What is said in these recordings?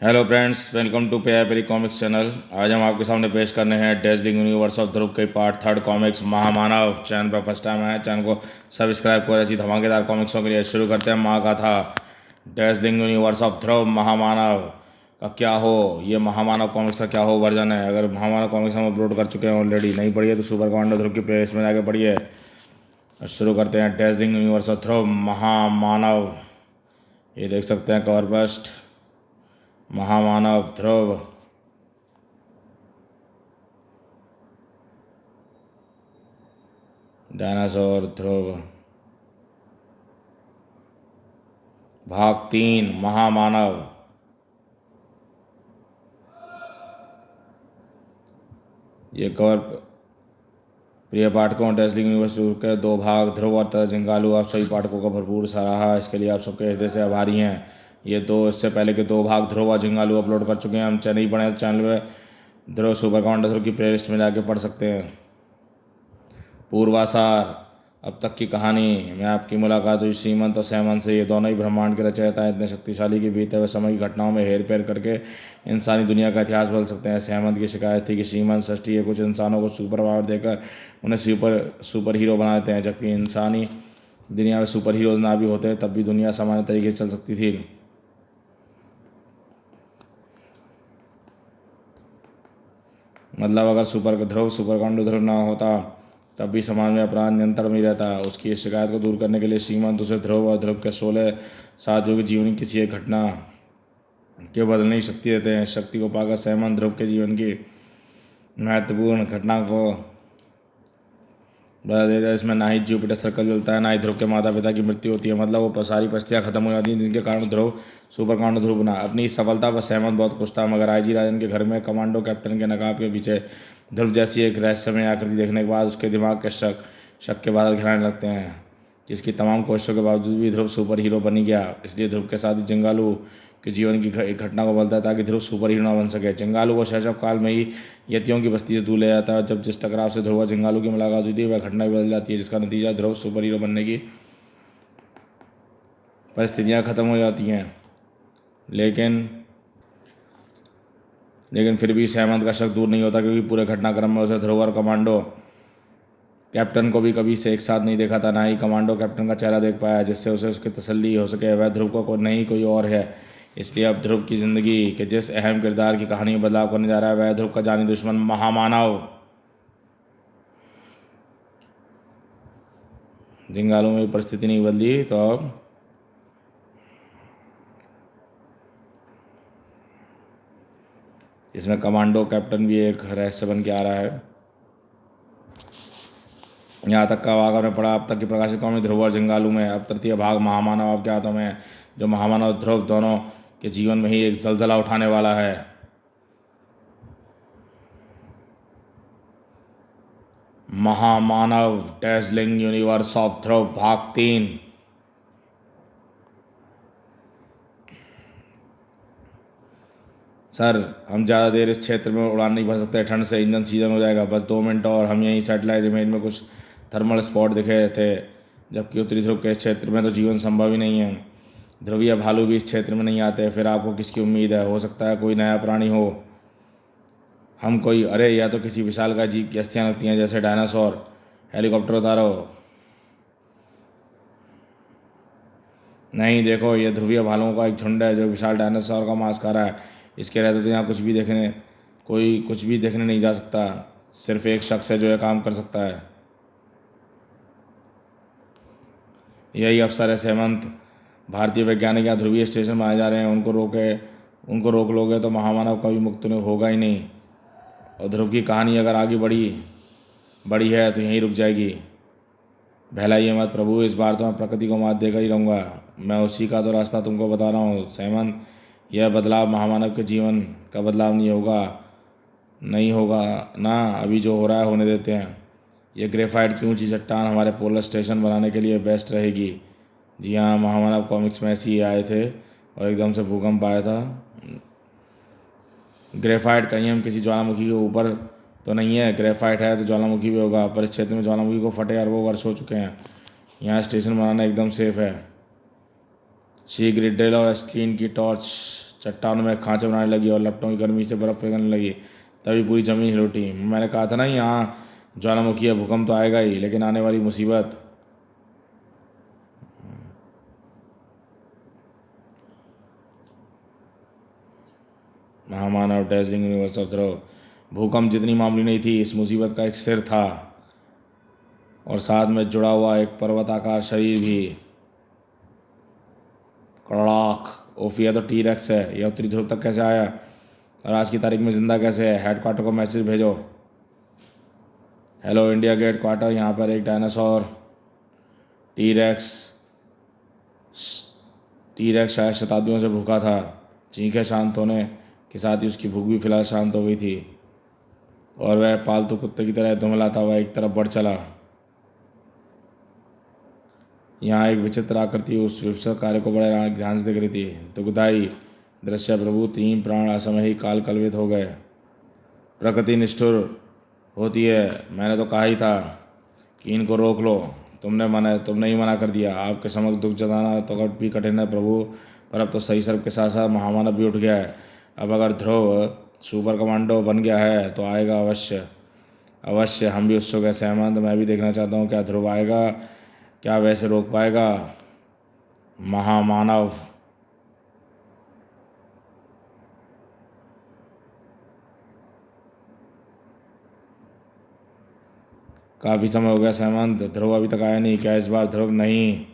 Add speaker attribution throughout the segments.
Speaker 1: Hello friends, welcome to Perry comics channel. आज हम आपके सामने पेश करने हैं डेजलिंग यूनिवर्स ऑफ ध्रुव के पार्ट थर्ड कॉमिक्स महामानव। चैनल पर फर्स्ट टाइम आए, चैनल को सब्सक्राइब करें। ऐसी धमाकेदार कॉमिक्सों के लिए शुरू करते हैं महागाथा। डेजलिंग यूनिवर्स ऑफ ध्रुव महामानव का क्या हो, ये महामानव कॉमिक्स का क्या हो वर्जन है। अगर महामानव कॉमिक्स हम अपलोड कर चुके हैं ऑलरेडी, नहीं पढ़िए तो सुपर कमांडो ध्रुव की प्लेलिस्ट में जाके पढ़िए। शुरू करते हैं डेजलिंग यूनिवर्स ऑफ ध्रुव महामानव। ये देख सकते हैं कवर फर्स्ट, महामानव ध्रुव। डायनासोर ध्रुव भाग 3 महामानव। ये कवर प्रिय पाठकों, डेजलिंग यूनिवर्स के 2 भाग ध्रुव और तथा जिंगालू, आप सभी पाठकों का भरपूर सराहा। इसके लिए आप सबके हृदय से आभारी हैं। ये इससे पहले के 2 भाग ध्रुव और जिंगालू अपलोड कर चुके हैं। हम नहीं पढ़े तो चैनल पे ध्रुव सुपर कमांडो ध्रुव की प्लेलिस्ट में जाके पढ़ सकते हैं। पूर्वासार, अब तक की कहानी में आपकी मुलाकात हुई श्रीमंत और सहमंत से। ये दोनों ही ब्रह्मांड के रचयिता हैं, इतने शक्तिशाली कि बीते हुए समय की घटनाओं में हेर फेर करके इंसानी दुनिया का इतिहास बदल सकते हैं। सहमंत की शिकायत थी कि श्रीमंत सृष्टि के कुछ इंसानों को सुपर पावर देकर उन्हें सुपर हीरो बना देते हैं, जबकि इंसानी दुनिया में सुपर हीरोज ना भी होते तब भी दुनिया सामान्य तरीके से चल सकती थी। मतलब अगर सुपर कमांडो ध्रुव ना होता तब भी समाज में अपराध नियंत्रण में ही रहता। उसकी इस शिकायत को दूर करने के लिए श्रीमंत उसे ध्रुव और ध्रुव के 16 साथियों के जीवन की किसी एक घटना के बदलने की शक्ति देते हैं। शक्ति को पाकर सहमंत ध्रुव के जीवन की महत्वपूर्ण घटना को बदल देता है। इसमें ना ही जुपिटर सर्कल जलता है, ना ही ध्रुव के माता पिता की मृत्यु होती है। मतलब वो सारी परिस्थितियाँ खत्म हो जाती हैं जिनके कारण ध्रुव सुपर कमांडो ध्रुव बना। अपनी इस सफलता पर सहमंत बहुत खुश था, मगर आईजी राजन के घर में कमांडो कैप्टन के नकाब के पीछे ध्रुव जैसी एक रहस्यमय आकृति देखने के बाद उसके दिमाग के शक के बादल घिराने लगते हैं। जिसकी तमाम कोशिशों के बावजूद भी ध्रुव सुपर हीरो बन गया। इसलिए ध्रुव के साथ ही जंगालू के जीवन की एक घटना को बदलता है ताकि ध्रुव सुपर हीरो ना बन सके। जंगालू को शैशव काल में ही यतियों की बस्ती से दूर ले जाता है। जब जिस टकराव से ध्रुव और जंगालू की मुलाकात हुई थी वह घटना भी बदल जाती है, जिसका नतीजा ध्रुव सुपर हीरो बनने की परिस्थितियाँ खत्म हो जाती हैं। लेकिन फिर भी सहमंत का शक दूर नहीं होता, क्योंकि पूरे घटनाक्रम में उसे ध्रुव और कमांडो कैप्टन को भी कभी से एक साथ नहीं देखा था, ना ही कमांडो कैप्टन का चेहरा देख पाया जिससे उसे उसकी तसल्ली हो सके वह ध्रुव को नहीं कोई और है। इसलिए अब ध्रुव की ज़िंदगी के जिस अहम किरदार की कहानी में बदलाव करने जा रहा है वह ध्रुव का जानी दुश्मन महामानव। जिंगालों में परिस्थिति नहीं बदली तो अब इसमें कमांडो कैप्टन भी एक रहस्य बन के आ रहा है। यहाँ तक का भाग हमने पढ़ा। अब तक की प्रकाशित कॉमिक ध्रुव और जिंगालू में अब तृतीय भाग महामानव आपके हाथों में है, जो महामानव और ध्रुव दोनों के जीवन में ही एक जलजला उठाने वाला है। महामानव डेजलिंग यूनिवर्स ऑफ ध्रुव भाग 3। सर, हम ज़्यादा देर इस क्षेत्र में उड़ान नहीं भर सकते, ठंड से इंजन सीजन हो जाएगा। बस 2 मिनट और। हम यहीं सैटेलाइट इमेज में कुछ थर्मल स्पॉट दिखे थे, जबकि उत्तरी ध्रुव के क्षेत्र में तो जीवन संभव ही नहीं है। ध्रुवीय भालू भी इस क्षेत्र में नहीं आते। फिर आपको किसकी उम्मीद है? हो सकता है कोई नया प्राणी हो। हम कोई अरे या तो किसी विशालकाय जीव की अस्थियाँ लगती हैं, जैसे डायनासोर। हेलीकॉप्टर उतारो। नहीं, देखो, ये ध्रुवीय भालुओं का एक झुंड है जो विशाल डायनासोर का मांस खा रहा है। इसके रहते तो यहाँ कुछ भी देखने नहीं जा सकता। सिर्फ एक शख्स है जो यह काम कर सकता है। यही अफसर है सहमंत। भारतीय वैज्ञानिक यहाँ ध्रुवीय स्टेशन बनाए जा रहे हैं। उनको रोक लोगे तो महामानव कभी मुक्त होगा ही नहीं। और ध्रुव की कहानी अगर आगे बड़ी है तो यहीं रुक जाएगी। बहलाइए मत प्रभु, इस बार तो मैं प्रकृति को मात देकर ही रहूँगा। मैं उसी का तो रास्ता तुमको बता रहा हूँ सहमंत। यह बदलाव महामानव के जीवन का बदलाव नहीं होगा ना। अभी जो हो रहा है होने देते हैं। ये ग्रेफाइट की ऊंची चट्टान हमारे पोलर स्टेशन बनाने के लिए बेस्ट रहेगी। जी हाँ, महामानव कॉमिक्स में ऐसे ही आए थे और एकदम से भूकंप आया था। ग्रेफाइट कहीं हम किसी ज्वालामुखी के ऊपर तो नहीं है। ग्रेफाइट है तो ज्वालामुखी भी होगा, पर इस क्षेत्र में ज्वालामुखी को फटे अरबों वर्ष हो चुके हैं। यहाँ स्टेशन बनाना एकदम सेफ है। शीघ्र ड्रिल और स्क्रीन की टॉर्च चट्टानों में खांचे बनाने लगी और लपटों की गर्मी से बर्फ पिघलने लगी। तभी पूरी जमीन हिल उठी। मैंने कहा था ना यहाँ ज्वालामुखी है, भूकंप तो आएगा ही, लेकिन आने वाली मुसीबत। महामानव डेजलिंग यूनिवर्स ऑफ ध्रुव। भूकंप जितनी मामूली नहीं थी, इस मुसीबत का एक सिर था और साथ में जुड़ा हुआ एक पर्वताकार शरीर भी। कड़ाक। ओफिया तो टी रेक्स है, यह उत्तरी ध्रुव तक कैसे आया और आज की तारीख में जिंदा कैसे है? हेडक्वार्टर को मैसेज भेजो। हेलो इंडिया के हेडक्वार्टर, यहाँ पर एक डायनासोर टी रेक्स शायद शताब्दियों से भूखा था। चीखें शांत होने के साथ ही उसकी भूख भी फिलहाल शांत हो गई थी और वह पालतू कुत्ते की तरह दुमलाता हुआ एक तरफ बढ़ चला। यहाँ एक विचित्र आकृति उस विभत्स कार्य को बड़े ध्यान से देख रही थी। दुखदाई दृश्य प्रभु, 3 प्राण असमय ही काल कलवित हो गए। प्रकृति निष्ठुर होती है। मैंने तो कहा ही था कि इनको रोक लो। तुमने ही मना कर दिया। आपके समक्ष दुख जताना तो भी कठिन है प्रभु, पर अब तो सही सर्प के साथ साथ महामानव भी उठ गया है। अब अगर ध्रुव सुपर कमांडो बन गया है तो आएगा अवश्य। अवश्य, हम भी उत्सुक हैं सहमत। मैं भी देखना चाहता हूँ क्या ध्रुव आएगा, क्या वैसे रोक पाएगा महामानव। काफ़ी समय हो गया सहमंत, ध्रुव अभी तक आया नहीं। क्या इस बार ध्रुव नहीं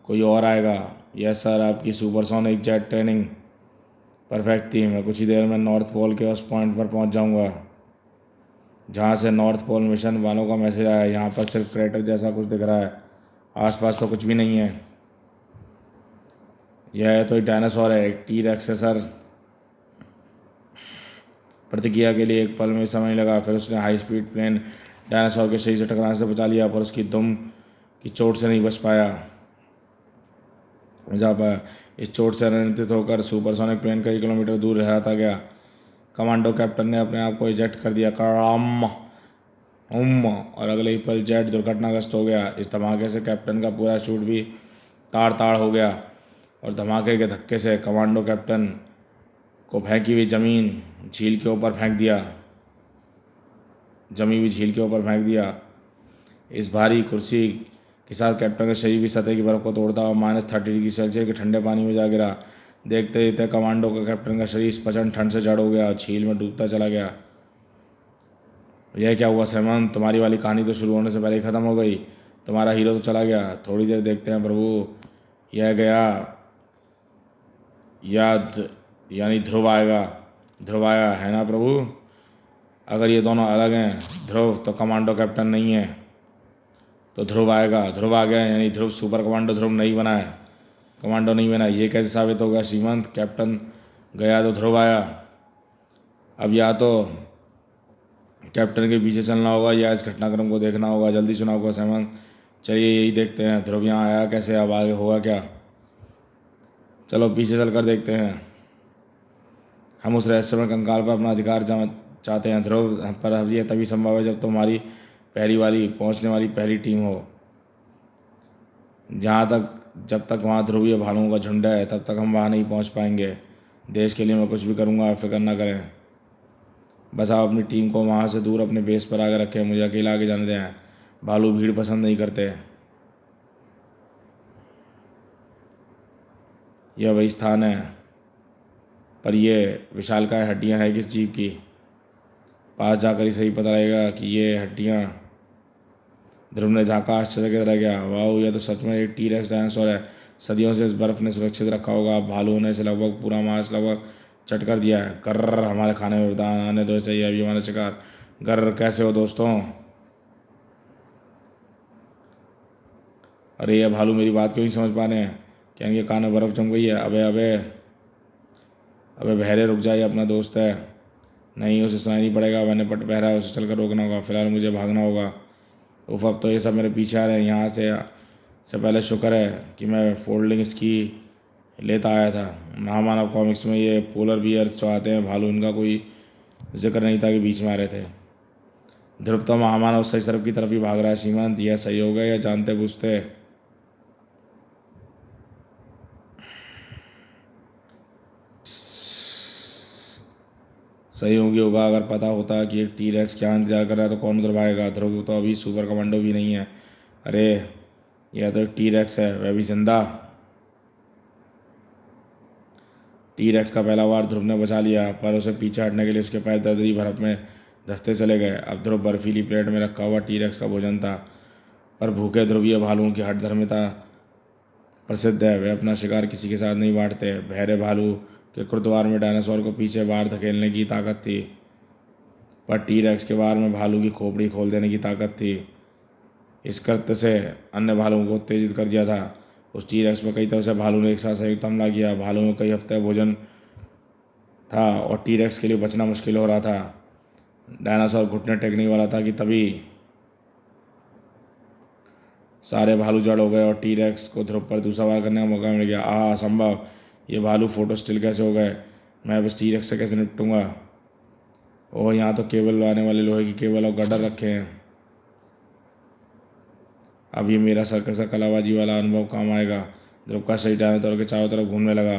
Speaker 1: कोई और आएगा? यस सर, आपकी सुपरसोनिक जेट ट्रेनिंग परफेक्ट थी। मैं कुछ ही देर में नॉर्थ पोल के उस पॉइंट पर पहुंच जाऊंगा जहां से नॉर्थ पोल मिशन वालों का मैसेज आया। यहाँ पर सिर्फ क्रेटर जैसा कुछ दिख रहा है, आसपास तो कुछ भी नहीं है। यह तो एक डायनासोर है, एक टी रेक्स है सर। प्रतिक्रिया के लिए एक पल में समय लगा, फिर उसने हाई स्पीड प्लेन डायनासोर के शरीर से टकराने से बचा लिया, पर उसकी दुम की चोट से नहीं जा पाया। इस चोट से अनियंत्रित होकर सुपरसोनिक प्लेन कई किलोमीटर दूर लहराता गया। कमांडो कैप्टन ने अपने आप को इजेक्ट कर दिया। कराम और अगले ही पल जेट दुर्घटनाग्रस्त हो गया। इस धमाके से कैप्टन का पूरा शूट भी ताड़ ताड़ हो गया और धमाके के धक्के से कमांडो कैप्टन को फेंकी हुई जमी झील के ऊपर फेंक दिया। इस भारी कुर्सी के साथ कैप्टन का शरीर भी सतह की बर्फ को तोड़ता और -30 डिग्री सेल्सियस के ठंडे पानी में जा गिरा। देखते देखते कमांडो का कैप्टन का शरीर प्रचंड ठंड से जड़ हो गया और झील में डूबता चला गया। यह क्या हुआ सहमंत? तुम्हारी वाली कहानी तो शुरू होने से पहले ही ख़त्म हो गई। तुम्हारा हीरो तो चला गया। थोड़ी देर देखते हैं प्रभु। यह गया याद, यानी ध्रुव आया है ना प्रभु? अगर ये दोनों अलग हैं, ध्रुव तो कमांडो कैप्टन नहीं है, तो ध्रुव आएगा। ध्रुव आ गया यानी ध्रुव सुपर कमांडो ध्रुव नहीं बना है, कमांडो नहीं बना। ये कैसे साबित होगा श्रीमंत? कैप्टन गया तो ध्रुव आया। अब या तो कैप्टन के पीछे चलना होगा या इस घटनाक्रम को देखना होगा। जल्दी सुनाओ को सहमंत। चलिए यही देखते हैं, ध्रुव यहाँ आया कैसे, अब आगे होगा क्या? चलो पीछे चलकर देखते हैं। हम उस रहस्यमय कंकाल पर अपना अधिकार चाहते हैं। ध्रुव पर अब यह तभी संभव है जब तुम्हारी पहुंचने वाली पहली टीम हो। जब तक वहाँ ध्रुवीय भालुओं का झुंड है तब तक हम वहाँ नहीं पहुँच पाएंगे। देश के लिए मैं कुछ भी करूँगा, आप फिक्र ना करें। बस आप अपनी टीम को वहाँ से दूर अपने बेस पर आगे रखें, मुझे अकेला आगे जाने दें। भालू भीड़ पसंद नहीं करते। यह वही स्थान है, पर ये विशालकाय हड्डियाँ हैं किस जीव की? पास जाकर ही सही पता लगेगा कि ये हड्डियाँ। ध्रुव ने झाँका, आश्चर्य की तरह गया। वाह, यह तो सच में एक टी रेक्स डायनासोर है। सदियों से इस बर्फ ने सुरक्षित रखा होगा। भालुओं ने इसे लगभग पूरा मांस लगभग चट कर दिया है। कर्र, हमारे खाने में दान आने दो इसे, अभी हमारा शिकार। गर्र, कैसे हो दोस्तों? अरे यह भालू मेरी बात क्यों नहीं समझ पा रहे हैं? क्या इनके कान में बर्फ़ जम गई है? अबे बहरे, रुक जाइए, अपना दोस्त है। नहीं, उसे सुनाई नहीं पड़ेगा। मैंने पट बहरा है, उसे चलकर रोकना होगा। फिलहाल मुझे भागना होगा। उफ, अब तो ये सब मेरे पीछे आ रहे हैं। यहाँ से पहले शुक्र है कि मैं फोल्डिंग स्की लेता आया था। महामानव कॉमिक्स में ये पोलर बियर्स जो आते हैं भालू, इनका कोई जिक्र नहीं था कि बीच में आ रहे थे। ध्रुव तो महामानव सही तरफ की तरफ ही भाग रहा है सीमांत। यह सही हो गया या जानते बूझते? सहयोगी होगा। अगर पता होता कि एक टी रेक्स क्या इंतजार कर रहा है तो कौन उधर भागेगा। ध्रुव तो अभी सुपर कमांडो भी नहीं है। अरे यह तो एक टी रेक्स है, वह भी जिंदा। टी रेक्स का पहला वार ध्रुव ने बचा लिया, पर उसे पीछे हटने के लिए उसके पैर दरदरी बर्फ में धंसते चले गए। अब ध्रुव बर्फीली प्लेट में रखा हुआ टी रेक्स का भोजन था, पर भूखे ध्रुवीय भालुओं की हठधर्मिता प्रसिद्ध है। वे अपना शिकार किसी के साथ नहीं बांटते। बहरे भालू के क्रुद्ध में डायनासोर को पीछे बाहर धकेलने की ताकत थी, पर टी रेक्स के वार में भालू की खोपड़ी खोल देने की ताकत थी। इस कृत्य से अन्य भालुओं को उत्तेजित कर दिया था। उस टी रेक्स में कई तरह से भालू ने एक साथ संयुक्त हमला किया। भालू में कई हफ्ते भोजन था और टी रेक्स के लिए बचना मुश्किल हो रहा था। डायनासोर घुटने टेकने वाला था कि तभी सारे भालू जड़ हो गए और टी रेक्स को ध्रुव पर दूसरा वार करने का मौका मिल गया। असंभव, ये भालू फोटो स्टिल कैसे हो गए? मैं अब इस टी रेक्स से कैसे निपटूंगा? ओह, यहाँ तो केबल आने वाले लोहे की केबल और गटर रखे हैं। अब ये मेरा सर्कस का कलाबाजी वाला अनुभव काम आएगा। ध्रुव का शरीर डायनासोर के चारों तरफ घूमने लगा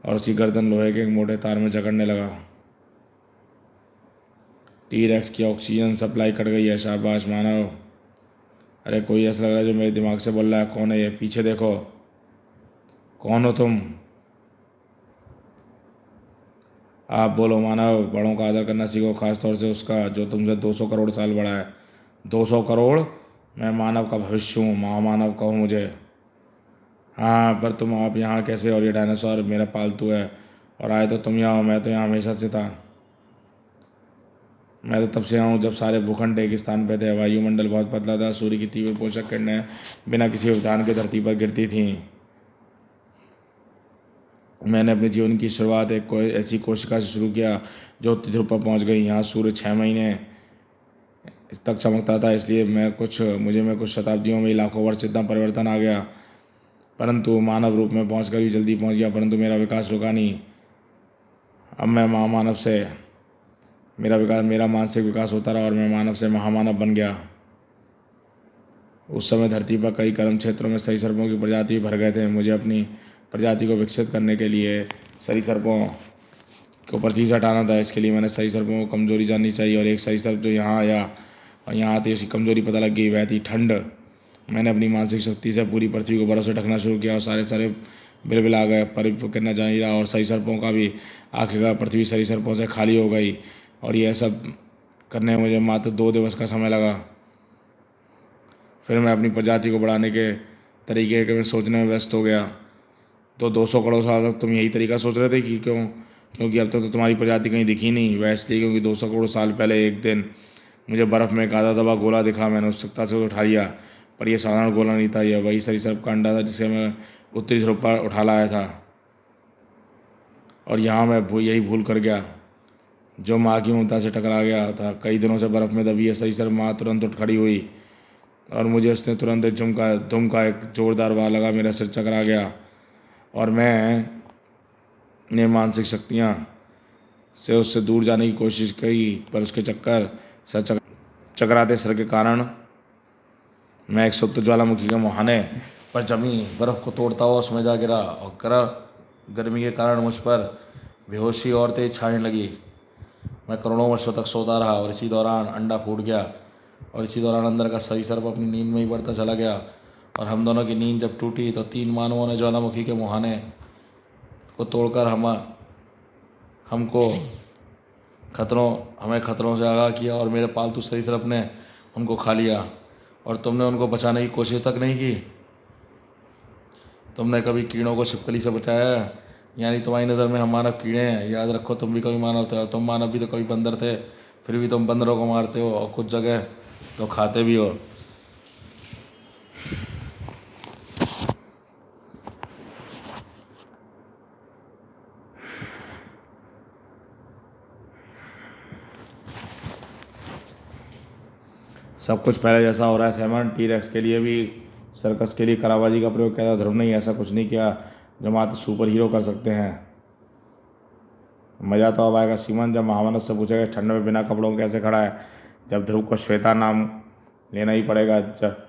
Speaker 1: और उसकी गर्दन लोहे के एक मोटे तार में जकड़ने लगा। टी रेक्स की ऑक्सीजन सप्लाई कट गई है। शाबाश मानव। अरे कोई ऐसा लग रहा है जो मेरे दिमाग से बोल रहा है। कौन है ये? पीछे देखो। कौन हो तुम? आप बोलो मानव। बड़ों का आदर करना सीखो, खासतौर से उसका जो तुमसे 200 करोड़ साल बड़ा है। 200 करोड़? मैं मानव का भविष्य हूँ, महामानव कहो मुझे। हाँ, पर तुम आप यहाँ कैसे? और ये डायनासोर मेरा पालतू है और आए तो तुम यहाँ हो। मैं तो यहाँ हमेशा से था। मैं तो तब से यहाँ हूँ जब सारे भूखंड एक स्थान पे थे। वायुमंडल बहुत पतला था। सूर्य की तीव्र पोषक किरणें बिना किसी व्यवधान के धरती पर गिरती थीं। मैंने अपने जीवन की शुरुआत एक ऐसी कोशिका से शुरू किया जो ध्रुव पर पहुँच गई। यहाँ सूर्य 6 महीने तक चमकता था, इसलिए मैं कुछ शताब्दियों में लाखों वर्ष इतना परिवर्तन आ गया। परंतु मानव रूप में पहुँचकर भी जल्दी पहुँच गया, परंतु मेरा विकास रुका नहीं। अब मैं महामानव से मेरा मानसिक विकास होता रहा और मैं मानव से महामानव बन गया। उस समय धरती पर कई गर्म क्षेत्रों में सरीसृपों की प्रजाति भर गए थे। मुझे अपनी प्रजाति को विकसित करने के लिए सरीसृपों को पृथ्वी से हटाना था। इसके लिए मैंने सरीसृपों को कमजोरी जाननी चाहिए और एक सरीसृप जो यहाँ आया और यहाँ आते उसकी कमजोरी पता लग गई, वह थी ठंड। मैंने अपनी मानसिक शक्ति से पूरी पृथ्वी को बर्फ से ढकना शुरू किया और सारे बिलबिला गए। पर करना जा नहीं रहा और सरीसृपों का भी आखिरकार पृथ्वी सरीसृपों से खाली हो गई। और यह सब करने में मुझे मात्र 2 दिवस का समय लगा। फिर मैं अपनी प्रजाति को बढ़ाने के तरीके के में सोचने में व्यस्त हो गया। तो 200 करोड़ साल तक तुम यही तरीका सोच रहे थे कि क्योंकि अब तक तो तुम्हारी प्रजाति कहीं दिखी नहीं। वह इसलिए क्योंकि 200 करोड़ साल पहले एक दिन मुझे बर्फ़ में एक आधा दबा गोला दिखा। मैंने उत्सुकता से उठा लिया, पर यह साधारण गोला नहीं था। यह वही सरीसृप का अंडा था जिसे मैं उत्तरी ध्रुव पर उठा लाया था। और यहाँ मैं यही भूल कर गया जो माँ की ममता से टकरा गया था। कई दिनों से बर्फ़ में दबी यह सरीसृप माँ तुरंत उठ खड़ी हुई और मुझे उसने तुरंत धुम का एक जोरदार वार लगा। मेरा सिर चकरा गया और मैंने मानसिक शक्तियाँ से उससे दूर जाने की कोशिश की, पर उसके चकराते सिर के कारण मैं एक सुप्त ज्वालामुखी के मुहाने पर जमी बर्फ़ को तोड़ता हुआ उसमें जा गिरा और गर्मी के कारण मुझ पर बेहोशी और तेज छाने लगी। मैं करोड़ों वर्षों तक सोता रहा और इसी दौरान अंडा फूट गया और इसी दौरान अंदर का सरीसृप अपनी नींद में ही बढ़ता चला गया। और हम दोनों की नींद जब टूटी तो 3 मानवों ने ज्वालामुखी के मुहाने को तोड़कर हमें खतरों से आगाह किया और मेरे पालतू सरीसृप ने उनको खा लिया। और तुमने उनको बचाने की कोशिश तक नहीं की। तुमने कभी कीड़ों को छिपकली से बचाया है? यानी तुम्हारी नज़र में हम मानव कीड़े हैं? याद रखो, तुम भी कभी मानव थे और तुम मानव भी तो कभी बंदर थे। फिर भी तुम बंदरों को मारते हो और कुछ जगह तो खाते भी हो। सब कुछ पहले जैसा हो रहा है सैमन। टी रेक्स के लिए भी सर्कस के लिए कलाबाजी का प्रयोग किया था। ध्रुव ने ऐसा कुछ नहीं किया जो मात्र सुपर हीरो कर सकते हैं। मज़ा तो अब आएगा सीमन, जब महामानव से पूछेगा ठंड में बिना कपड़ों के कैसे खड़ा है। जब ध्रुव को श्वेता नाम लेना ही पड़ेगा, जब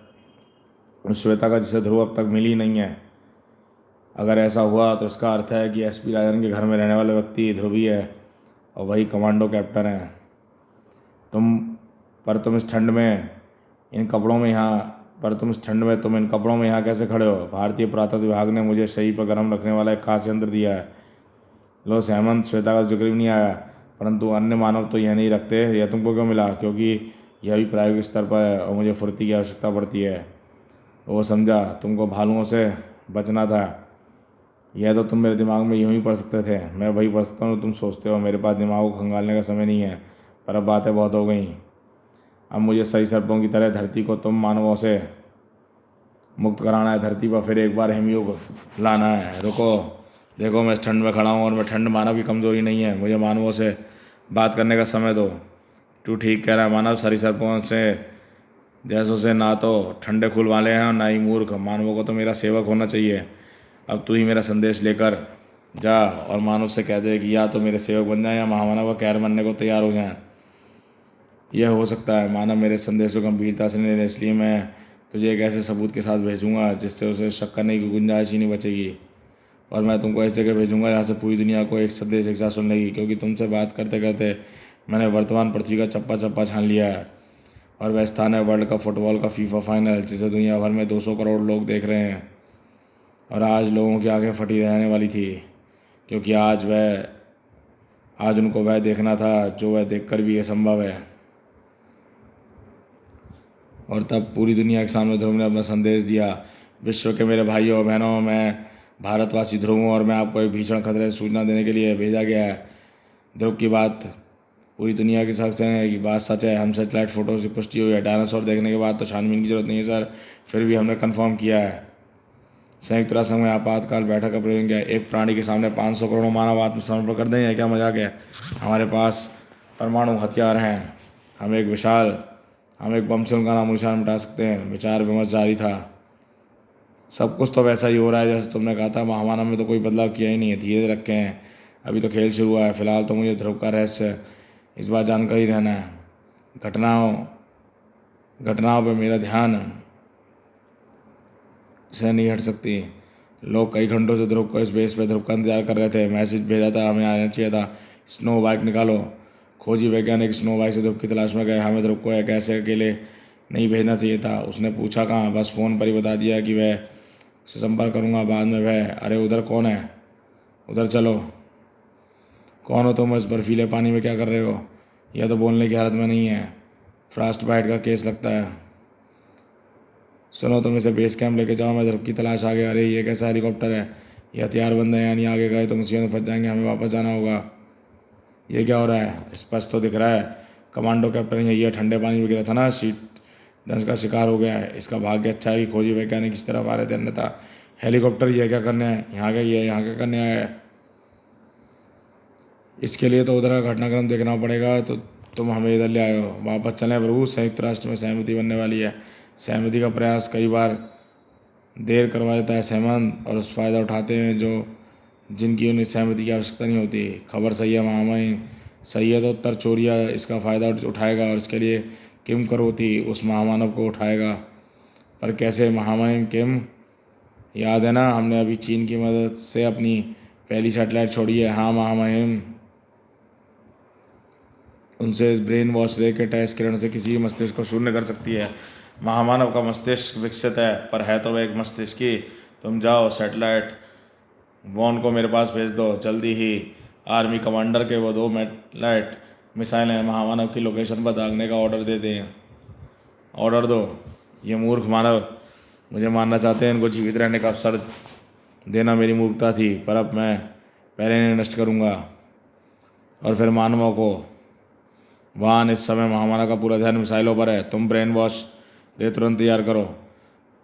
Speaker 1: श्वेता का जिसे ध्रुव अब तक मिली नहीं है। अगर ऐसा हुआ तो इसका अर्थ है कि एसपी राजन के घर में रहने वाले व्यक्ति ध्रुव ही है। और वही कमांडो कैप्टन है तुम। पर तुम इस ठंड में इन कपड़ों में यहाँ कैसे खड़े हो? भारतीय पुरातत्व विभाग ने मुझे शरीर पर गर्म रखने वाला एक खास यंत्र दिया है। लो हेमंत, श्वेता का जिक्र भी नहीं आया, परंतु अन्य मानव तो यह नहीं रखते। यह तुमको क्यों मिला? क्योंकि यह भी प्रायोगिक स्तर पर है और मुझे फुर्ती की आवश्यकता पड़ती है। वो समझा, तुमको भालुओं से बचना था। यह तो तुम मेरे दिमाग में यूं ही पढ़ सकते थे, मैं वही पढ़ सकता हूँ तुम सोचते हो। मेरे पास दिमाग को खंगालने का समय नहीं है। पर अब बातें बहुत हो गई। अब मुझे सही सर्पों की तरह धरती को तुम मानवों से मुक्त कराना है। धरती पर फिर एक बार हिमयुग लाना है। रुको, देखो मैं इस ठंड में खड़ा हूँ और मैं ठंड मानव की कमज़ोरी नहीं है। मुझे मानवों से बात करने का समय दो। तू ठीक कह रहा है मानव, सरीसृपों से जैसों से ना तो ठंडे खून वाले हैं और ना ही मूर्ख। मानवों को तो मेरा सेवक होना चाहिए। अब तू ही मेरा संदेश लेकर जा और मानव से कह दे कि या तो मेरे सेवक बन जाए या महामानव का कहर मानने को तैयार हो जाएं। यह हो सकता है। मानव मेरे संदेश को गंभीरता से नहीं ले, इसलिए मैं तुझे एक ऐसे सबूत के साथ भेजूंगा जिससे उसे शक करने की गुंजाइश ही नहीं बचेगी। और मैं तुमको ऐसी जगह भेजूंगा जहाँ से पूरी दुनिया को एक संदेश एक साथ सुन लेगी। क्योंकि तुमसे बात करते करते मैंने वर्तमान पृथ्वी का चप्पा चप्पा छान लिया है और वह स्थान है वर्ल्ड कप फुटबॉल का फीफा फाइनल, जिसे दुनिया भर में 200 करोड़ लोग देख रहे हैं। और आज लोगों की आंखें फटी रहने वाली थी, क्योंकि आज उनको वह देखना था जो वह देखकर भी असंभव है। और तब पूरी दुनिया के सामने ध्रुव ने अपना संदेश दिया। विश्व के मेरे भाइयों और बहनों, मैं भारतवासी ध्रुव हूँ और मैं आपको एक भीषण खतरे से सूचना देने के लिए भेजा गया है। ध्रुव की बात पूरी दुनिया की शख्स है कि बात सच है। हम सैटेलाइट फोटो से पुष्टि हुई है। डायनासोर देखने के बाद तो छानबीन की जरूरत नहीं है सर, फिर भी हमने कंफर्म किया है। संयुक्त राष्ट्र संघ में आपातकाल बैठक का प्रयोजन क्या है? एक प्राणी के सामने 500 करोड़ मानव आत्मसमर्पण कर दें, क्या मजाक है? हमारे पास परमाणु हथियार हैं। हम एक बम से उनका नामो निशान मिटा सकते हैं। विचार विमर्श जारी था। सब कुछ तो वैसा ही हो रहा है जैसे तुमने कहा था। महामानव में तो कोई बदलाव किया ही नहीं है, धीरे रखे हैं। अभी तो खेल शुरू हुआ है। फिलहाल तो मुझे ध्रुव का रहस्य इस बार जानकर ही रहना है। घटनाओं पर मेरा ध्यान से नहीं हट सकती। लोग कई घंटों से ध्रुव को इस बेस पे ध्रुव का इंतजार कर रहे थे। मैसेज भेजा था, हमें आना चाहिए था। स्नो बाइक निकालो। खोजी वैज्ञानिक स्नो बाइक से ध्रुव की तलाश में गए। हमें ध्रुव को एक ऐसे अकेले नहीं भेजना चाहिए था। उसने पूछा कहाँ, बस फ़ोन पर ही बता दिया कि वह से संपर्क करूँगा बाद में। वह, अरे उधर कौन है? उधर चलो। कौन हो तुम? इस बर्फीले पानी में क्या कर रहे हो? यह तो बोलने की हालत में नहीं है। फ्रॉस्ट बाइट का केस लगता है। सुनो, तुम इसे बेस कैंप लेके जाओ, मैं ध्रुव की तलाश आ गया। अरे ये कैसा हेलीकॉप्टर है? ये हथियारबंद है, यानी आगे गए तो मुसीबत में फंस जाएंगे। हमें वापस जाना होगा। ये क्या हो रहा है? स्पष्ट तो दिख रहा है, कमांडो कैप्टन ये ठंडे पानी में गिरा था ना, शीत दंश का शिकार हो गया है। इसका भाग्य अच्छा है कि खोजी वैज्ञानिक इस तरफ आ रहे थे, अन्यथा हेलीकॉप्टर ये क्या करने है यहाँ क्या करने आया है? इसके लिए तो उधर का घटनाक्रम देखना पड़ेगा। तो तुम हमें इधर ले आए हो। वापस चलें प्रभु, संयुक्त राष्ट्र में सहमति बनने वाली है। सहमति का प्रयास कई बार देर करवा देता है सहमत, और उस फ़ायदा उठाते हैं जिनकी उन्हें सहमति की आवश्यकता नहीं होती। खबर सही है महामहिम, सही है तो तरचोरिया इसका फ़ायदा उठाएगा और इसके लिए किम करोती उस महामानव को उठाएगा। पर कैसे महामहिम? किम, याद है ना, हमने अभी चीन की मदद से अपनी पहली सैटेलाइट छोड़ी है। हाँ महामहिम, उनसे ब्रेन वॉश दे के टेस्ट किरण से किसी मस्तिष्क को शून्य कर सकती है। महामानव का मस्तिष्क विकसित है, पर है तो वह एक मस्तिष्क ही। तुम जाओ, सैटेलाइट वॉन को मेरे पास भेज दो जल्दी ही। आर्मी कमांडर के वो 2 मैटलाइट मिसाइलें महामानव की लोकेशन पर दागने का ऑर्डर दे दें। ऑर्डर दो। ये मूर्ख मानव मुझे मारना चाहते हैं। इनको जीवित रहने का अवसर देना मेरी मूर्खता थी, पर अब मैं पहले इन्हें नष्ट करूँगा। और फिर मानवों को वाहन, इस समय महामानव का पूरा ध्यान मिसाइलों पर है। तुम ब्रेन वॉश दे, तुरंत तैयार करो।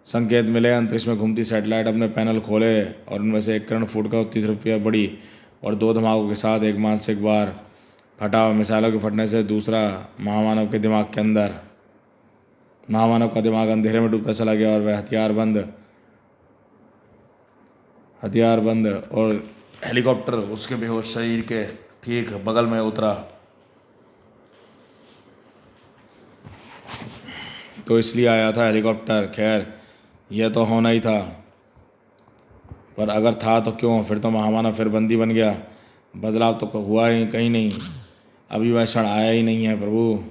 Speaker 1: संकेत मिले, अंतरिक्ष में घूमती सैटेलाइट अपने पैनल खोले और उनमें से एक किरण फूट कर 30 रुपया बड़ी और 2 धमाकों के साथ एक मानसिक बार फटा। मिसाइलों के फटने से दूसरा महामानव के दिमाग के अंदर। महामानव का दिमाग अंधेरे में डूबता चला गया और वह हथियारबंद और हेलीकॉप्टर उसके बेहोश शरीर के ठीक बगल में उतरा। तो इसलिए आया था हेलीकॉप्टर। खैर, यह तो होना ही था, पर अगर था तो क्यों? फिर तो महामानव फिर बंदी बन गया। बदलाव तो हुआ ही कहीं नहीं। अभी वह क्षण आया ही नहीं है प्रभु।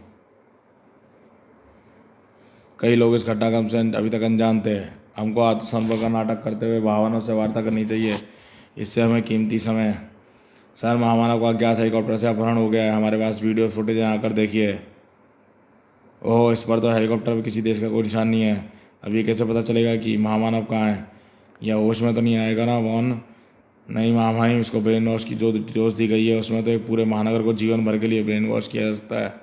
Speaker 1: कई लोग इस घटनाक्रम से अभी तक अनजान थे। हमको आत्मसमर्पण का नाटक करते हुए भावनाओं से वार्ता करनी चाहिए, इससे हमें कीमती समय। सर, महामानव को अज्ञात हेलीकॉप्टर से अपहरण हो गया है। हमारे पास वीडियो फुटेज है, आकर देखिए। ओह, इस पर तो हेलीकॉप्टर में किसी देश का कोई निशान नहीं है। अब ये कैसे पता चलेगा कि महामानव कहाँ है? या होश में तो नहीं आएगा ना वॉन? नहीं महामहिम, इसको ब्रेन वॉश की जो डोज दी गई है उसमें तो एक पूरे महानगर को जीवन भर के लिए ब्रेन वॉश किया जा सकता है।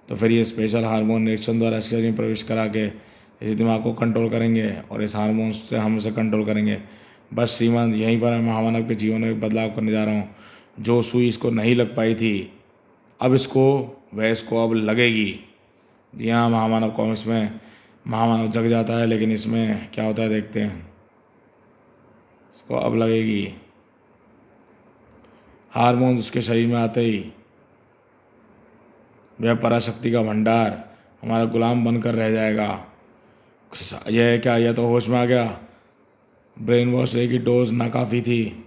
Speaker 1: तो फिर ये स्पेशल हार्मोन रिएक्शन द्वारा इसके में प्रवेश करा के इस दिमाग को कंट्रोल करेंगे और इस हार्मोन से हम इसे कंट्रोल करेंगे। बस श्रीमान, यहीं पर मैं महामानव के जीवन में एक बदलाव करने जा रहा हूँ। जो सुई इसको नहीं लग पाई थी, अब इसको अब लगेगी। जी हाँ महामानव कॉमिक्स में महामानव जग जाता है, लेकिन इसमें क्या होता है देखते हैं। इसको अब लगेगी। हार्मोन उसके शरीर में आते ही वह पराशक्ति का भंडार हमारा गुलाम बनकर रह जाएगा। यह है क्या? यह तो होश में आ गया। ब्रेन वॉश की डोज नाकाफ़ी थी।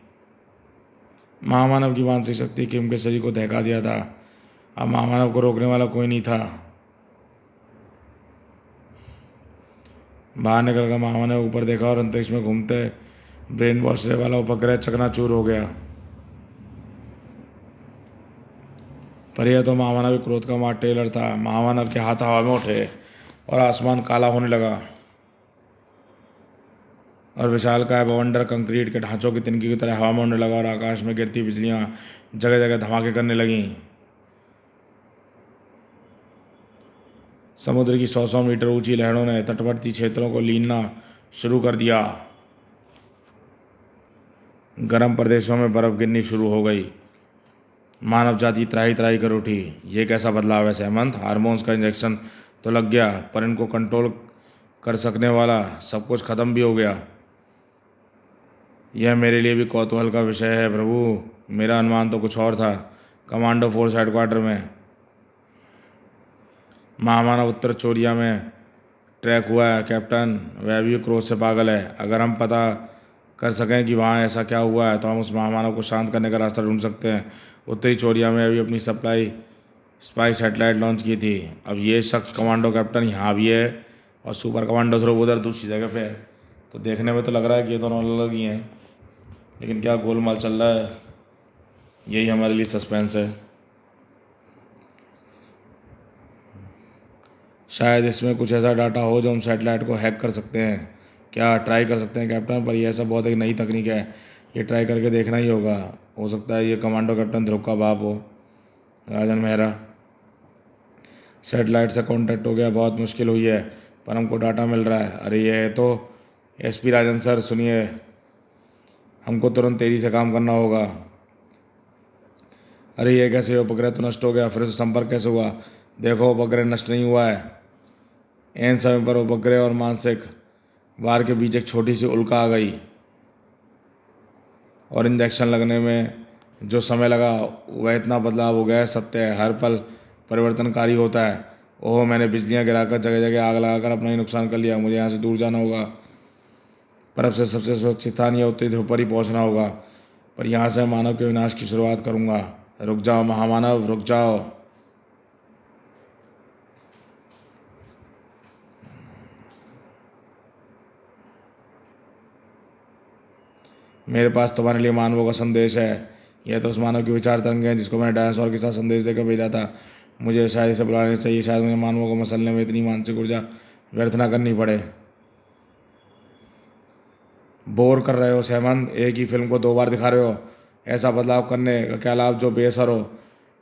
Speaker 1: महामानव की मानसिक शक्ति किम के शरीर को दहका दिया था। अब महामानव को रोकने वाला कोई नहीं था। बाहर निकलकर महामानव ऊपर देखा और अंतरिक्ष में घूमते ब्रेन वॉश वाला उपग्रह चकनाचूर हो गया। पर यह तो महामानव के क्रोध का मार टेलर था। महामानव के हाथ हवा में उठे और आसमान काला होने लगा और विशालकाय बवंडर कंक्रीट के ढांचों की तिनकी की तरह हवा में उड़ने लगा और आकाश में गिरती बिजलियां जगह जगह धमाके करने लगीं। समुद्र की 100-100 मीटर ऊंची लहरों ने तटवर्ती क्षेत्रों को लीनना शुरू कर दिया। गर्म प्रदेशों में बर्फ गिरनी शुरू हो गई। मानव जाति त्राही त्राही कर उठी। ये कैसा बदलाव है सहमंत? हार्मोन्स का इंजेक्शन तो लग गया, पर इनको कंट्रोल कर सकने वाला सब कुछ खत्म भी हो गया। यह मेरे लिए भी कौतूहल का विषय है प्रभु। मेरा अनुमान तो कुछ और था। कमांडो फोर्स हेडक्वार्टर में महामानव उत्तर चोरिया में ट्रैक हुआ है कैप्टन। वह भी क्रोध से पागल है। अगर हम पता कर सकें कि वहाँ ऐसा क्या हुआ है तो हम उस महामानव को शांत करने का रास्ता ढूंढ सकते हैं। उत्तरी चोरिया में अभी अपनी स्पाई सैटेलाइट लॉन्च की थी। अब ये शख्स कमांडो कैप्टन यहाँ भी है और सुपर कमांडो ध्रुव उधर दूसरी जगह पे है। तो देखने में तो लग रहा है कि ये दोनों अलग ही हैं, लेकिन क्या गोलमाल चल रहा है, यही हमारे लिए सस्पेंस है। शायद इसमें कुछ ऐसा डाटा हो जो हम सैटेलाइट को हैक कर सकते हैं। क्या ट्राई कर सकते हैं कैप्टन? पर यह सब बहुत एक नई तकनीक है, ये ट्राई करके देखना ही होगा। हो सकता है ये कमांडो कैप्टन ध्रुव का बाप हो, राजन मेहरा। सैटेलाइट से कांटेक्ट हो गया, बहुत मुश्किल हुई है, पर हमको डाटा मिल रहा है। अरे ये है तो एसपी राजन सर, सुनिए, हमको तुरंत तेजी से काम करना होगा। अरे ये कैसे? उपग्रह तो नष्ट हो गया, फिर से संपर्क कैसे हुआ? देखो, उपग्रह नष्ट नहीं हुआ है। एन समय पर उपग्रह और मानसिक वार के बीच एक छोटी सी उल्का आ गई और इंजेक्शन लगने में जो समय लगा वह इतना बदलाव हो गया है। सत्य है, हर पल परिवर्तनकारी होता है। ओह, मैंने बिजलियां गिराकर जगह जगह आग लगाकर अपना ही नुकसान कर लिया। मुझे यहाँ से दूर जाना होगा। पर अब से सबसे सुरक्षित स्थान या उत्तरी ध्रुव पर ही पहुँचना होगा। पर यहाँ से मानव के विनाश की शुरुआत करूँगा। रुक जाओ महामानव, रुक जाओ। मेरे पास तुम्हारे लिए मानवों का संदेश है। यह तो उस मानव की विचार तरंग है जिसको मैंने डायनासोर के साथ संदेश देकर भेजा था। मुझे शायद इसे बुलाना चाहिए। शायद मुझे मानवों को मसलने में इतनी मानसिक ऊर्जा व्यर्थ ना करनी पड़े। बोर कर रहे हो सहमंत, एक ही फिल्म को 2 बार दिखा रहे हो। ऐसा बदलाव करने का क्या लाभ जो बेअसर हो?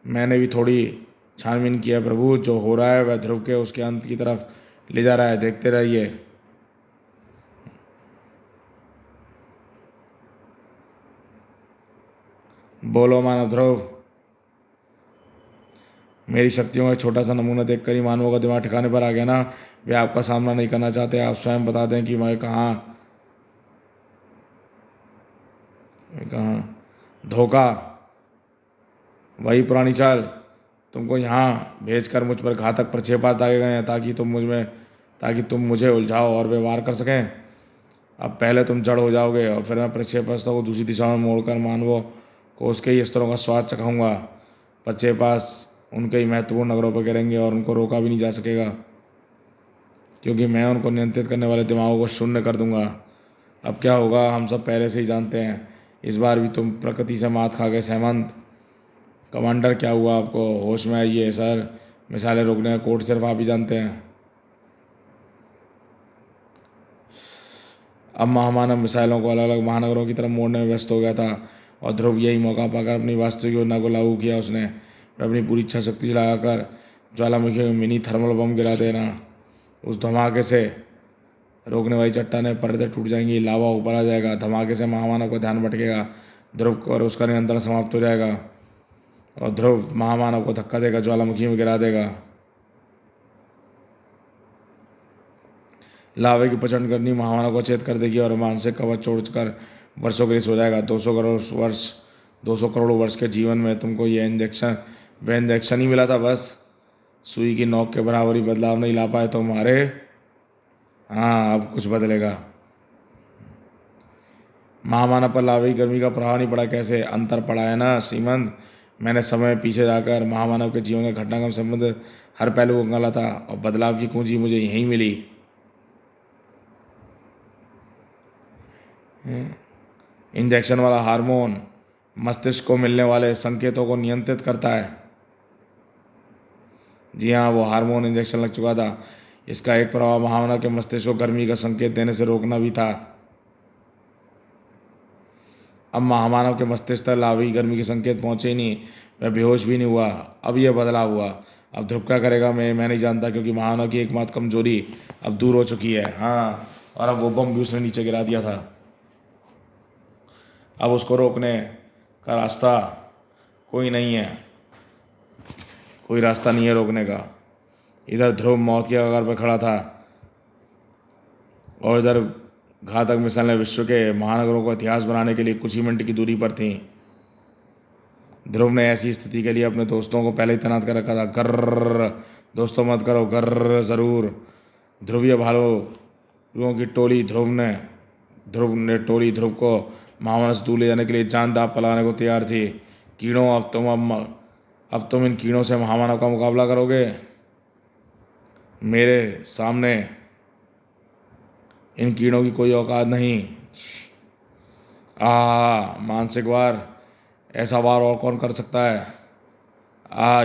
Speaker 1: मैंने भी थोड़ी छानबीन की है प्रभु। जो हो रहा है वह ध्रुव के उसके अंत की तरफ ले जा रहा है। देखते रहिए। बोलो मानव ध्रुव। मेरी शक्तियों का एक छोटा सा नमूना देखकर ही मानवों का दिमाग ठिकाने पर आ गया ना? वे आपका सामना नहीं करना चाहते। आप स्वयं बता दें कि मैं कहाँ धोखा, वही पुरानी चाल। तुमको यहाँ भेजकर मुझ पर घातक प्रक्षेपास्त्र दागे गए हैं ताकि तुम मुझे उलझाओ और वे वार कर सकें। अब पहले तुम जड़ हो जाओगे और फिर मैं प्रक्षेपास्त्र को दूसरी दिशा में मोड़कर मानवों को उसके ही अस्त्रों का स्वाद चखाऊंगा। पास उनके ही महत्वपूर्ण नगरों पर गिरेंगे और उनको रोका भी नहीं जा सकेगा, क्योंकि मैं उनको नियंत्रित करने वाले दिमागों को शून्य कर दूंगा। अब क्या होगा हम सब पहले से ही जानते हैं। इस बार भी तुम प्रकृति से मात खा गए हेमंत। कमांडर, क्या हुआ आपको? होश में आइए सर, मिसाइलें रोकने का कोड सिर्फ आप ही जानते हैं। अब महामानव मिसाइलों को अलग अलग महानगरों की तरफ मोड़ने में व्यस्त हो गया था और ध्रुव यही मौका पाकर अपनी वास्तविक योजना को लागू किया। उसने अपनी पूरी इच्छा शक्ति लगाकर ज्वालामुखी में मिनी थर्मल बम गिरा देना। उस धमाके से रोकने वाली चट्टानें पर्दे टूट जाएंगी, लावा ऊपर आ जाएगा। धमाके से महामानव का ध्यान भटकेगा, ध्रुव और उसका नियंत्रण समाप्त हो जाएगा और ध्रुव महामानव को धक्का देकर ज्वालामुखी में गिरा देगा। लावे की प्रचंड गर्मी महामानव को चेत कर देगी और मानसिक कवच छोड़कर वर्षों के लिए सो जाएगा। 200 करोड़ वर्ष के जीवन में तुमको वह इंजेक्शन ही मिला था बस। सुई की नोक के बराबर ही बदलाव नहीं ला पाए तुम्हारे। हाँ, अब कुछ बदलेगा। महामानव पर लावे की गर्मी का प्रभाव नहीं पड़ा। कैसे अंतर पड़ा है ना श्रीमंत। मैंने समय पीछे जाकर महामानव के जीवन के घटनाक्रम से संबंधित हर पहलू को निकाला था और बदलाव की कुंजी मुझे यहीं मिली। इंजेक्शन वाला हार्मोन मस्तिष्क को मिलने वाले संकेतों को नियंत्रित करता है। जी हाँ, वो हार्मोन इंजेक्शन लग चुका था। इसका एक प्रभाव महामानव के मस्तिष्क को गर्मी का संकेत देने से रोकना भी था। अब महामानव के मस्तिष्क तक लावी गर्मी के संकेत पहुंचे ही नहीं, वह बेहोश भी नहीं हुआ। अब यह बदलाव हुआ। अब ध्रुव क्या करेगा मैं नहीं जानता, क्योंकि महामानव की एकमात्र कमजोरी अब दूर हो चुकी है। हाँ, और अब वो बम भी उसने नीचे गिरा दिया था। अब उसको रोकने का रास्ता कोई नहीं है, कोई रास्ता नहीं है रोकने का। इधर ध्रुव मौत की कगार पर खड़ा था और इधर घातक मिसाइलें विश्व के महानगरों को इतिहास बनाने के लिए कुछ ही मिनट की दूरी पर थीं। ध्रुव ने ऐसी स्थिति के लिए अपने दोस्तों को पहले ही तैनात कर रखा था। गर्र, दोस्तों मत करो गर्र ज़रूर। ध्रुवीय भालुओं की टोली ध्रुव को महामानव से दूर ले जाने के लिए जान दांव पर लगाने को तैयार थी। कीड़ों, अब तुम इन कीड़ों से महामानव का मुकाबला करोगे। मेरे सामने इन कीड़ों की कोई औकात नहीं। मानसिक वार, ऐसा वार और कौन कर सकता है?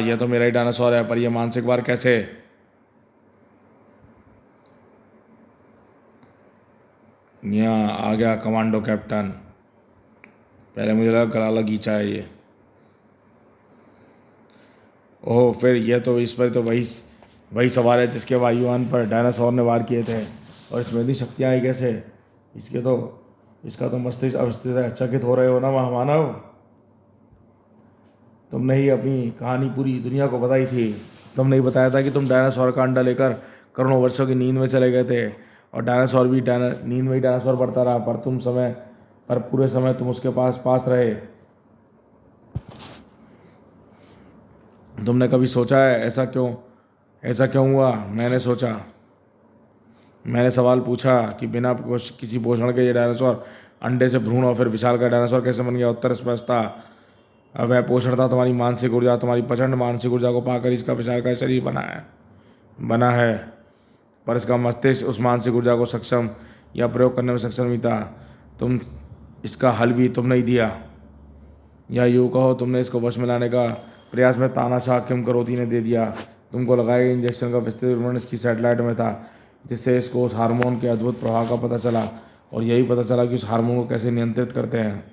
Speaker 1: यह तो मेरा ही डायनासोर है, पर यह मानसिक वार कैसे? यहाँ आ गया कमांडो कैप्टन। पहले मुझे लगा गला लगीचा है ये। ओह, फिर यह तो इस पर तो वही सवाल है जिसके वायुयान पर डायनासोर ने वार किए थे, और इसमें इतनी शक्तियाँ आई कैसे? इसका तो मस्तिष्क अवस्थित है। चकित हो रहे हो ना महामानव? तुमने ही अपनी कहानी पूरी दुनिया को बताई थी। तुमने ही बताया था कि तुम डायनासोर का अंडा लेकर करोड़ों वर्षों की नींद में चले गए थे, और डायनासोर भी नींद में ही डायनासोर बढ़ता रहा, पर पूरे समय तुम उसके पास रहे। तुमने कभी सोचा है ऐसा क्यों हुआ? मैंने सवाल पूछा कि बिना किसी पोषण के ये डायनासोर अंडे से भ्रूण और फिर विशाल का डायनासोर कैसे बन गया? उत्तर स्पष्ट था। अब वह पोषण था तुम्हारी मानसिक ऊर्जा। तुम्हारी प्रचंड मानसिक ऊर्जा को पाकर इसका विशाल का शरीर बना है, पर इसका मस्तिष्क उस मानसिक ऊर्जा को सक्षम या प्रयोग करने में सक्षम नहीं था। इसका हल भी तुमने ही दिया, या यूँ कहो तुमने इसको वश में लाने का प्रयास में तानाशाह किमकरोती ने दे दिया। तुमको लगाए इंजेक्शन का विस्तृत वर्णन इसकी सैटेलाइट में था, जिससे इसको उस हार्मोन के अद्भुत प्रभाव का पता चला, और यही पता चला कि उस हार्मोन को कैसे नियंत्रित करते हैं।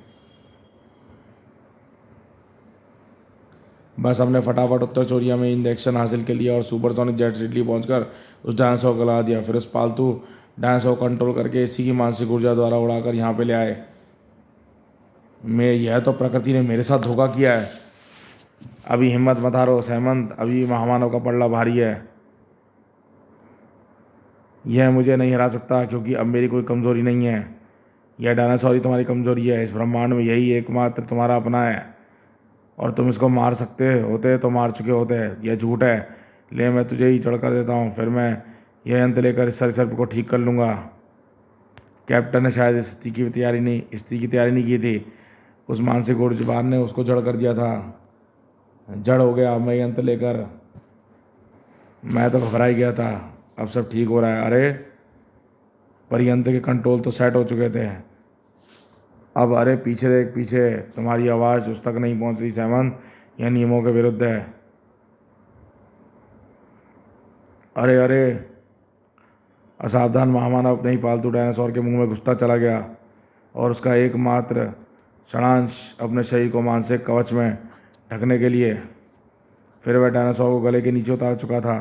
Speaker 1: बस हमने फटाफट उत्तर चोरिया में इंजेक्शन हासिल कर लिया और सुपरसोनिक जेट इटली पहुंचकर उस डायनासोर को लगा दिया। फिर उस पालतू डायनासोर को कंट्रोल करके इसी की मानसिक ऊर्जा द्वारा उड़ाकर यहाँ पे ले आए। यह तो प्रकृति ने मेरे साथ धोखा किया है। अभी हिम्मत मत हारो हेमंत, अभी महामानव का पलड़ा भारी है। यह मुझे नहीं हरा सकता, क्योंकि अब मेरी कोई कमज़ोरी नहीं है। यह डायनासोर ही तुम्हारी कमज़ोरी है। इस ब्रह्मांड में यही एकमात्र तुम्हारा अपना है, और तुम इसको मार सकते होते तो मार चुके होते। यह झूठ है। ले, मैं तुझे ही जड़ कर देता हूँ, फिर मैं यह अंत लेकर इस सर्प को ठीक कर लूँगा। कैप्टन ने शायद इस स्थिति की तैयारी नहीं की थी। उस मानसिक ऊर्जावान ने उसको जड़ कर दिया था। जड़ हो गया मैं यंत्र लेकर। मैं तो घबरा ही गया था। अब सब ठीक हो रहा है। अरे पर यंत्र के कंट्रोल तो सेट हो चुके थे। अब अरे पीछे देख, पीछे तुम्हारी आवाज़ उस तक नहीं पहुंच रही सहमंत, यह नियमों के विरुद्ध है। अरे अरे असावधान महामानव अपने ही पालतू डायनासोर के मुंह में घुसता चला गया और उसका एकमात्र क्षणांश अपने शरीर को मानसिक कवच में ढकने के लिए फिर वह डायनासोर को गले के नीचे उतार चुका था।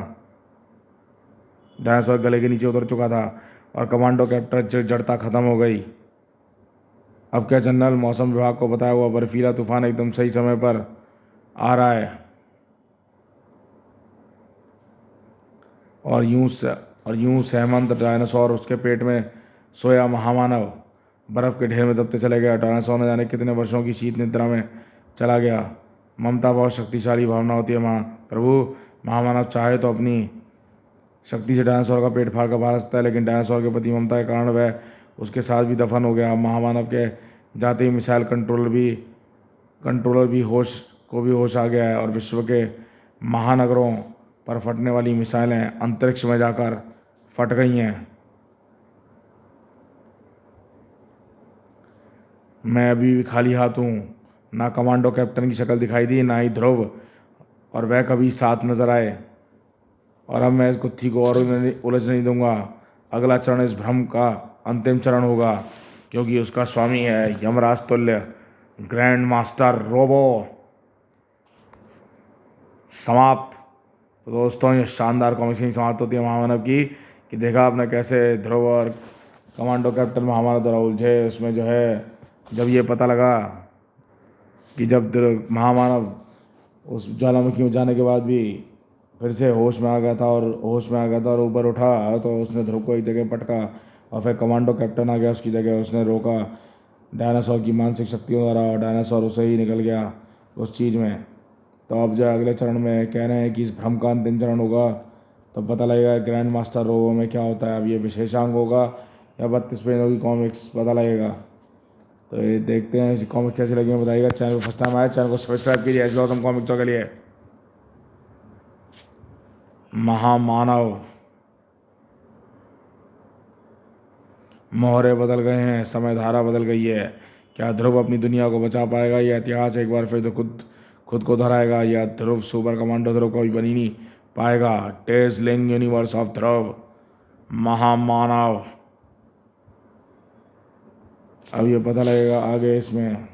Speaker 1: डायनासोर गले के नीचे उतर चुका था और कमांडो कैप्टन जड़ता खत्म हो गई। अब क्या जनरल, मौसम विभाग को बताया हुआ बर्फीला तूफान एकदम सही समय पर आ रहा है। और यूं सहमंत डायनासोर उसके पेट में सोया महामानव बर्फ के ढेर में दबते चले गया। डायनासोर न जाने कितने वर्षों की शीत निद्रा में चला गया। ममता बहुत शक्तिशाली भावना होती है प्रभु। महामानव चाहे तो अपनी शक्ति से डायनासोर का पेट फाड़ कर मार सकता है, लेकिन डायनासोर के प्रति ममता के कारण वह उसके साथ भी दफन हो गया। महामानव के जाते ही मिसाइल कंट्रोलर भी होश आ गया है और विश्व के महानगरों पर फटने वाली मिसाइलें अंतरिक्ष में जाकर फट गई हैं। मैं अभी भी खाली हाथ हूँ। ना कमांडो कैप्टन की शक्ल दिखाई दी, ना ही ध्रुव और वह कभी साथ नजर आए। और अब मैं इस गुत्थी को और उलझ नहीं दूंगा। अगला चरण इस भ्रम का अंतिम चरण होगा, क्योंकि उसका स्वामी है यमराज तुल्य ग्रैंड मास्टर रोबो। समाप्त। तो दोस्तों ये शानदार कॉमिक्स ही समाप्त होती है महामानव की, कि देखा आपने कैसे ध्रुव और कमांडो कैप्टन महामानव द्वारा उलझे। उसमें जो है जब ये पता लगा कि जब महामानव उस ज्वालामुखी में जाने के बाद भी फिर से होश में आ गया था और ऊपर उठा, तो उसने ध्रुव को एक जगह पटका और फिर कमांडो कैप्टन आ गया उसकी जगह। उसने रोका डायनासोर की मानसिक शक्तियों द्वारा और डायनासोर उससे ही निकल गया उस चीज़ में। तो अब जो अगले चरण में कह रहे हैं कि इस भ्रम का अंतिम चरण होगा, तो पता लगेगा ग्रैंड मास्टर रोबो में क्या होता है। अब ये विशेषांक होगा या 32 पेजों की कॉमिक्स, पता लगेगा। तो ये देखते हैं इस कॉमिक्स कैसी लगी बताइएगा। चैनल को फर्स्ट टाइम आया, चैनल को सब्सक्राइब कीजिए ऐसे गौतम कॉमिक्सों के लिए। महामानव मोहरे बदल गए हैं, समय धारा बदल गई है। क्या ध्रुव अपनी दुनिया को बचा पाएगा या इतिहास एक बार फिर तो खुद को दोहराएगा, या ध्रुव सुपर कमांडो ध्रुव कभी बन ही नहीं पाएगा। टेज़लिंग यूनिवर्स ऑफ ध्रुव महामानव। अब ये पता लगेगा आगे इसमें।